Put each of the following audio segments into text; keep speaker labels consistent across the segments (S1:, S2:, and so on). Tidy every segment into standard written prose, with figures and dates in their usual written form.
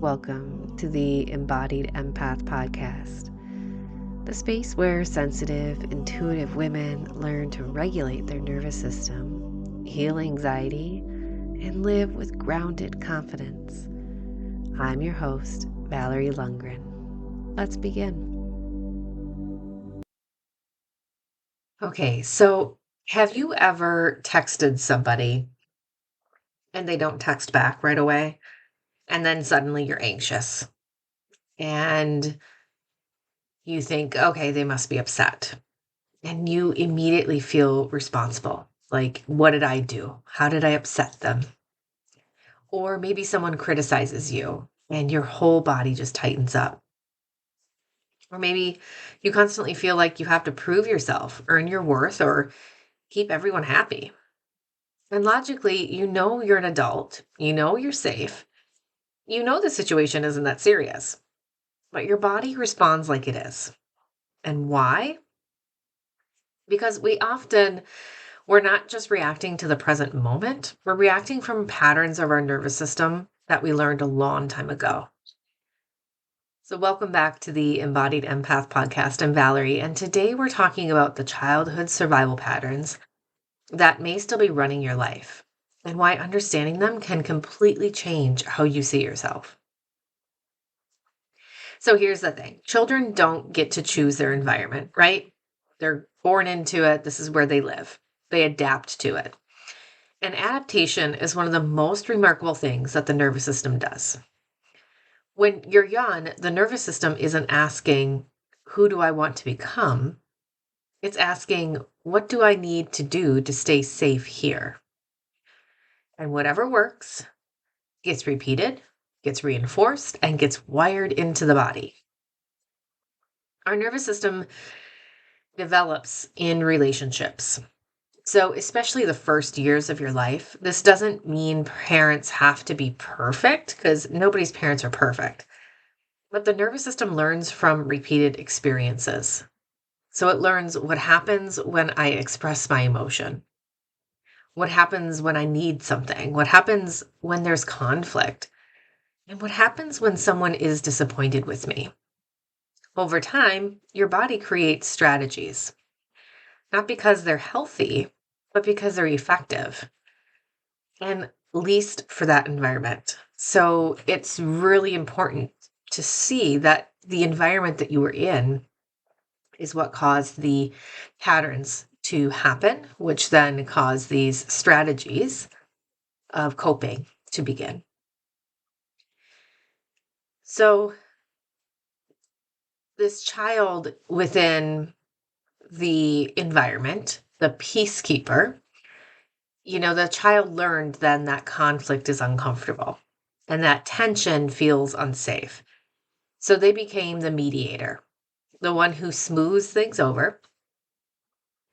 S1: Welcome to the Embodied Empath Podcast, the space where sensitive, intuitive women learn to regulate their nervous system, heal anxiety, and live with grounded confidence. I'm your host, Valerie Lundgren. Let's begin. Okay, so have you ever texted somebody and they don't text back right away? And then suddenly you're anxious and you think, okay, they must be upset. And you immediately feel responsible. Like, what did I do? How did I upset them? Or maybe someone criticizes you and your whole body just tightens up. Or maybe you constantly feel like you have to prove yourself, earn your worth, or keep everyone happy. And logically, you know you're an adult, you know you're safe, you know the situation isn't that serious, but your body responds like it is. And why? Because we're not just reacting to the present moment, we're reacting from patterns of our nervous system that we learned a long time ago. So, welcome back to the Embodied Empath Podcast. I'm Valerie, and today we're talking about the childhood survival patterns that may still be running your life and why understanding them can completely change how you see yourself. So, here's the thing: children don't get to choose their environment, right? They're born into it, this is where they live, they adapt to it. And adaptation is one of the most remarkable things that the nervous system does. When you're young, the nervous system isn't asking, who do I want to become? It's asking, what do I need to do to stay safe here? And whatever works gets repeated, gets reinforced, and gets wired into the body. Our nervous system develops in relationships. So, especially the first years of your life, this doesn't mean parents have to be perfect because nobody's parents are perfect. But the nervous system learns from repeated experiences. So it learns what happens when I express my emotion, what happens when I need something, what happens when there's conflict, and what happens when someone is disappointed with me. Over time, your body creates strategies, not because they're healthy, but because they're effective, and least for that environment. So it's really important to see that the environment that you were in is what caused the patterns to happen, which then cause these strategies of coping to begin. So, this child within the environment, the peacekeeper, the child learned then that conflict is uncomfortable and that tension feels unsafe. So, they became the mediator, the one who smooths things over,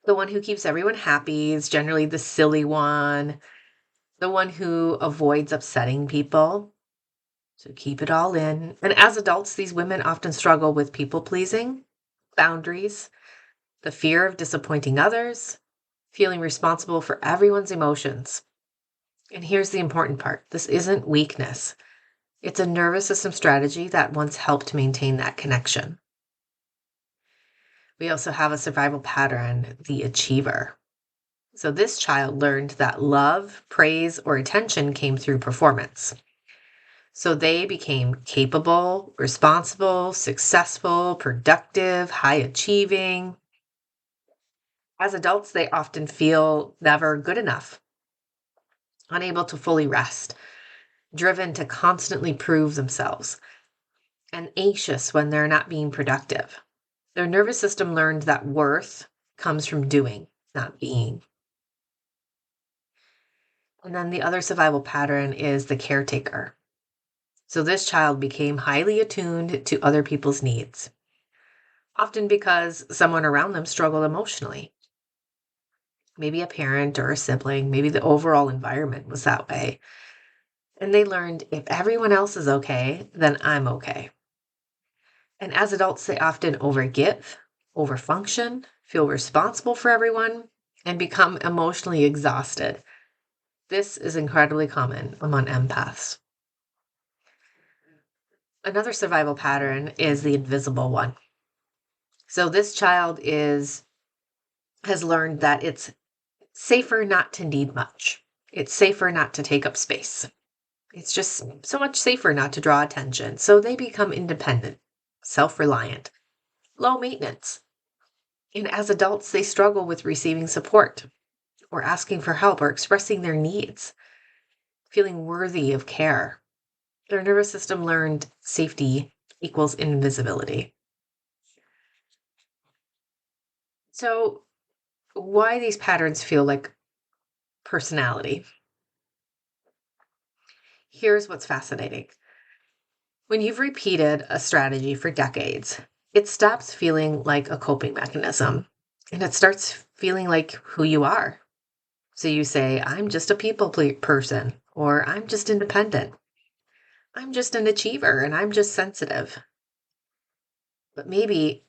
S1: the one who keeps everyone happy, is generally the silly one, the one who avoids upsetting people. So keep it all in. And as adults, these women often struggle with people pleasing, boundaries, the fear of disappointing others, feeling responsible for everyone's emotions. And here's the important part: this isn't weakness, it's a nervous system strategy that once helped maintain that connection. We also have a survival pattern, the achiever. So this child learned that love, praise, or attention came through performance. So they became capable, responsible, successful, productive, high achieving. As adults, they often feel never good enough, unable to fully rest, driven to constantly prove themselves, and anxious when they're not being productive. Their nervous system learned that worth comes from doing, not being. And then the other survival pattern is the caretaker. So this child became highly attuned to other people's needs, often because someone around them struggled emotionally. Maybe a parent or a sibling, maybe the overall environment was that way. And they learned, if everyone else is okay, then I'm okay. And as adults, they often overgive, overfunction, feel responsible for everyone, and become emotionally exhausted. This is incredibly common among empaths. Another survival pattern is the invisible one. So this child has learned that it's safer not to need much. It's safer not to take up space. It's just so much safer not to draw attention. So they become independent, self-reliant, low maintenance. And as adults, they struggle with receiving support or asking for help or expressing their needs, feeling worthy of care. Their nervous system learned safety equals invisibility. So, why these patterns feel like personality? Here's what's fascinating. When you've repeated a strategy for decades, it stops feeling like a coping mechanism and it starts feeling like who you are. So you say, I'm just a person, or I'm just independent. I'm just an achiever and I'm just sensitive. But maybe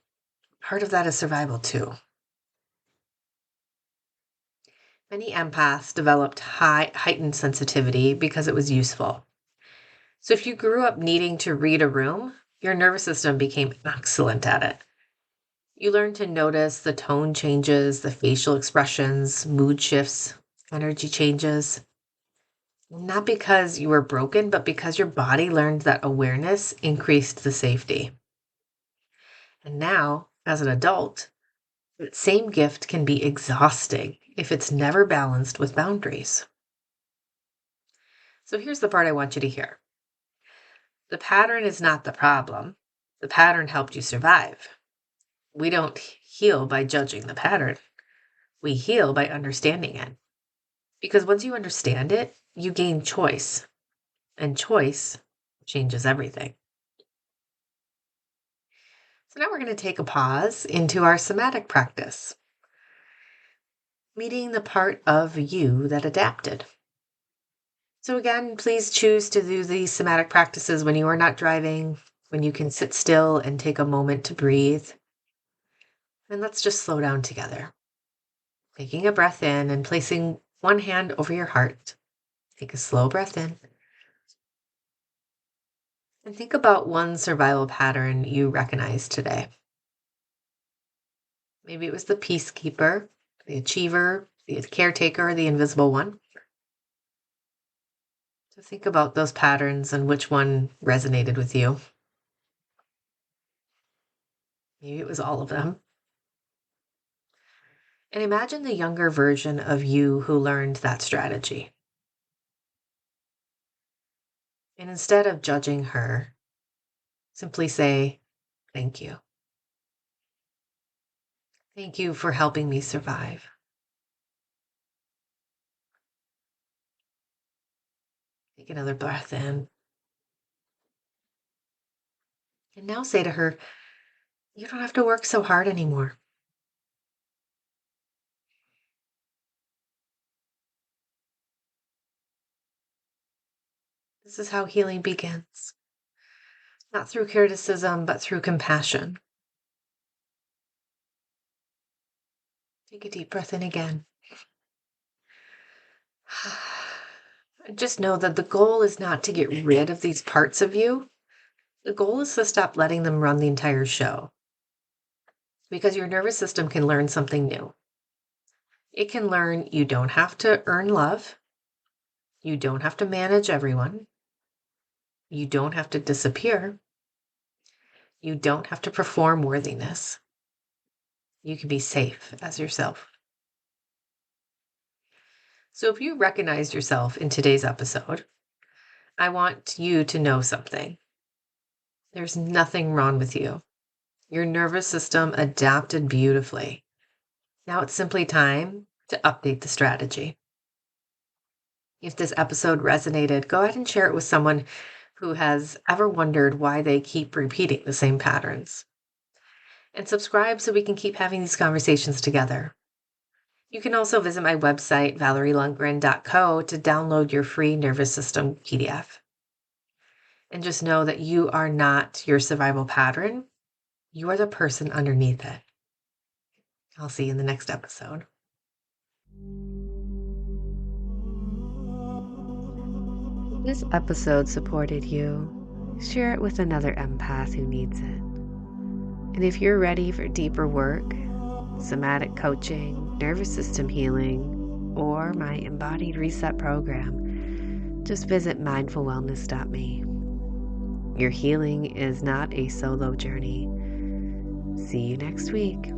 S1: part of that is survival too. Many empaths developed heightened sensitivity because it was useful. So if you grew up needing to read a room, your nervous system became excellent at it. You learn to notice the tone changes, the facial expressions, mood shifts, energy changes. Not because you were broken, but because your body learned that awareness increased the safety. And now, as an adult, that same gift can be exhausting if it's never balanced with boundaries. So here's the part I want you to hear. The pattern is not the problem. The pattern helped you survive. We don't heal by judging the pattern. We heal by understanding it. Because once you understand it, you gain choice. And choice changes everything. So now we're going to take a pause into our somatic practice, meeting the part of you that adapted. So again, please choose to do these somatic practices when you are not driving, when you can sit still and take a moment to breathe. And let's just slow down together. Taking a breath in and placing one hand over your heart. Take a slow breath in. And think about one survival pattern you recognize today. Maybe it was the peacekeeper, the achiever, the caretaker, the invisible one. So think about those patterns and which one resonated with you. Maybe it was all of them. And imagine the younger version of you who learned that strategy. And instead of judging her, simply say, thank you. Thank you for helping me survive. Take another breath in. And now say to her, you don't have to work so hard anymore. This is how healing begins. Not through criticism, but through compassion. Take a deep breath in again. Just know that the goal is not to get rid of these parts of you. The goal is to stop letting them run the entire show. Because your nervous system can learn something new. It can learn you don't have to earn love. You don't have to manage everyone. You don't have to disappear. You don't have to perform worthiness. You can be safe as yourself. So if you recognized yourself in today's episode, I want you to know something. There's nothing wrong with you. Your nervous system adapted beautifully. Now it's simply time to update the strategy. If this episode resonated, go ahead and share it with someone who has ever wondered why they keep repeating the same patterns. And subscribe so we can keep having these conversations together. You can also visit my website, valerielundgren.co, to download your free nervous system PDF. And just know that you are not your survival pattern. You are the person underneath it. I'll see you in the next episode. This episode supported you. share it with another empath who needs it. And if you're ready for deeper work, somatic coaching, nervous system healing, or my Embodied Reset program, just visit mindfulwellness.me. Your healing is not a solo journey. See you next week.